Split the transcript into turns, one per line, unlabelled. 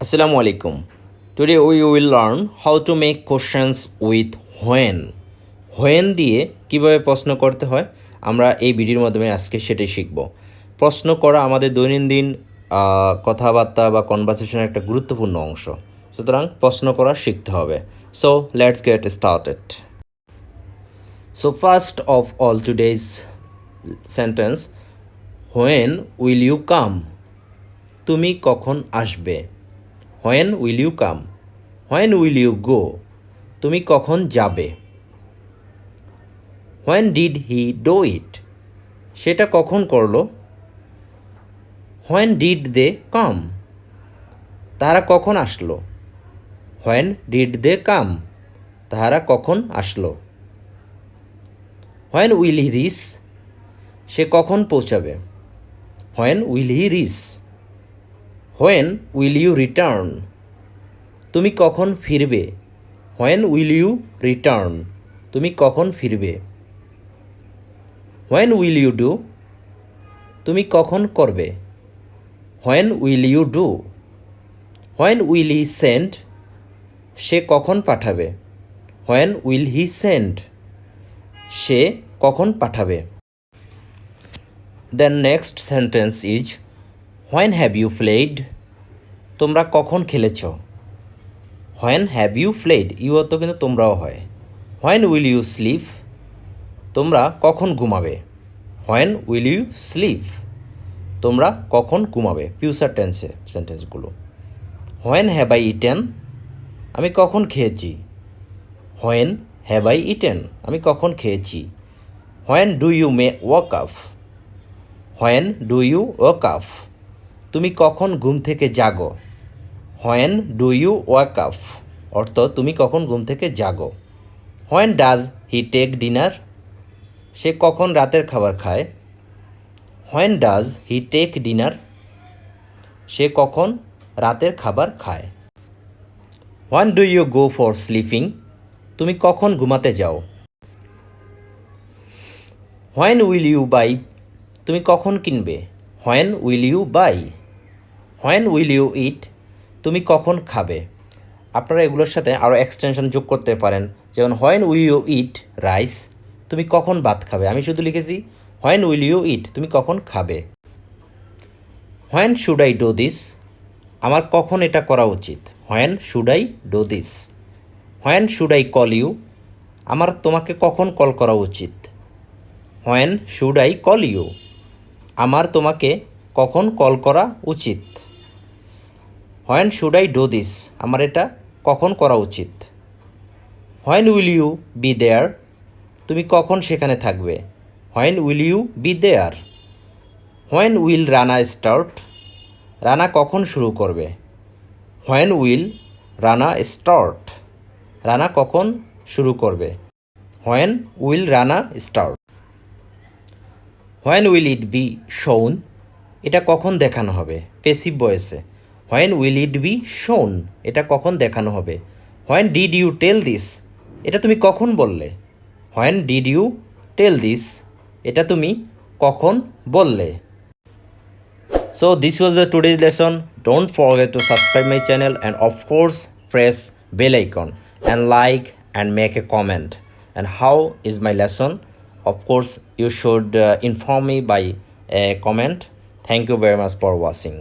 Assalamu alaikum. Today we will learn how to make questions with when. When দিয়ে কিভাবে প্রশ্ন করতে হয় আমরা এই ভিডিওর মাধ্যমে আজকে সেটাই শিখব। প্রশ্ন করা আমাদের দৈনন্দিন কথাবার্তা বা কনভারসেশনের একটা গুরুত্বপূর্ণ অংশ। সুতরাং প্রশ্ন করা শিখতে হবে। So let's get started. So first of all today's sentence, when will you come? তুমি কখন আসবে? When will you come? When will you go? তুমি কখন যাবে? When did he do it? সেটা কখন করলো? When did they come? তারা কখন আসলো? When did they come? তারা কখন আসলো? When will he reach? সে কখন পৌঁছাবে? When will he reach? When will you return? তুমি কখন ফিরবে? When will you return? তুমি কখন ফিরবে? When will you do? তুমি কখন করবে? When will you do? When will he send? সে কখন পাঠাবে? When will he send? সে কখন পাঠাবে? The next sentence is, when have you played? তোমরা কখন খেলেছো? When have you played? You তো কিন্তু তোমরাও হয়। When will you sleep? তোমরা কখন ঘুমাবে? When will you sleep? তোমরা কখন ঘুমাবে? ফিউচার টেন্সে সেন্টেন্সগুলো। When have I eaten? আমি কখন খেয়েছি? When have I eaten? আমি কখন খেয়েছি? When do you wake up? When do you wake up? তুমি কখন ঘুম থেকে জাগো? When do you wake up? অর্থ তুমি কখন ঘুম থেকে জাগো? When does he take dinner? সে কখন রাতের খাবার খায়? When does he take dinner? সে কখন রাতের খাবার খায়? When do you go for sleeping? তুমি কখন ঘুমাতে যাও? When will you buy? তুমি কখন কিনবে? When will you buy? When will you eat? তুমি কখন খাবে? আপনারা এগুলোর সাথে আরও এক্সটেনশন যোগ করতে পারেন, যেমন when will you eat rice? তুমি কখন ভাত খাবে? আমি শুধু লিখেছি when will you eat? তুমি কখন খাবে? When should I do this? আমার কখন এটা করা উচিত? When should I do this? When should I call you? আমার তোমাকে কখন কল করা উচিত? When should I call you? আমার তোমাকে কখন কল করা উচিত? When should I do this? আমার এটা কখন করা উচিত? When will you be there? তুমি কখন সেখানে থাকবে? When will you be there? When will Rana start? Rana কখন শুরু করবে? When will Rana start? Rana কখন শুরু করবে? When will Rana start? When will it be shown? এটা কখন দেখানো হবে? Passive ভয়েসে। When will it be shown? এটা কখন দেখানো হবে? When did you tell this? এটা তুমি কখন বললে? When did you tell this? এটা তুমি কখন বললে? So this was the today's lesson. Don't forget to subscribe my channel and of course press bell icon and like and make a comment. And how is my lesson? Of course you should inform me by a comment. Thank you very much for watching.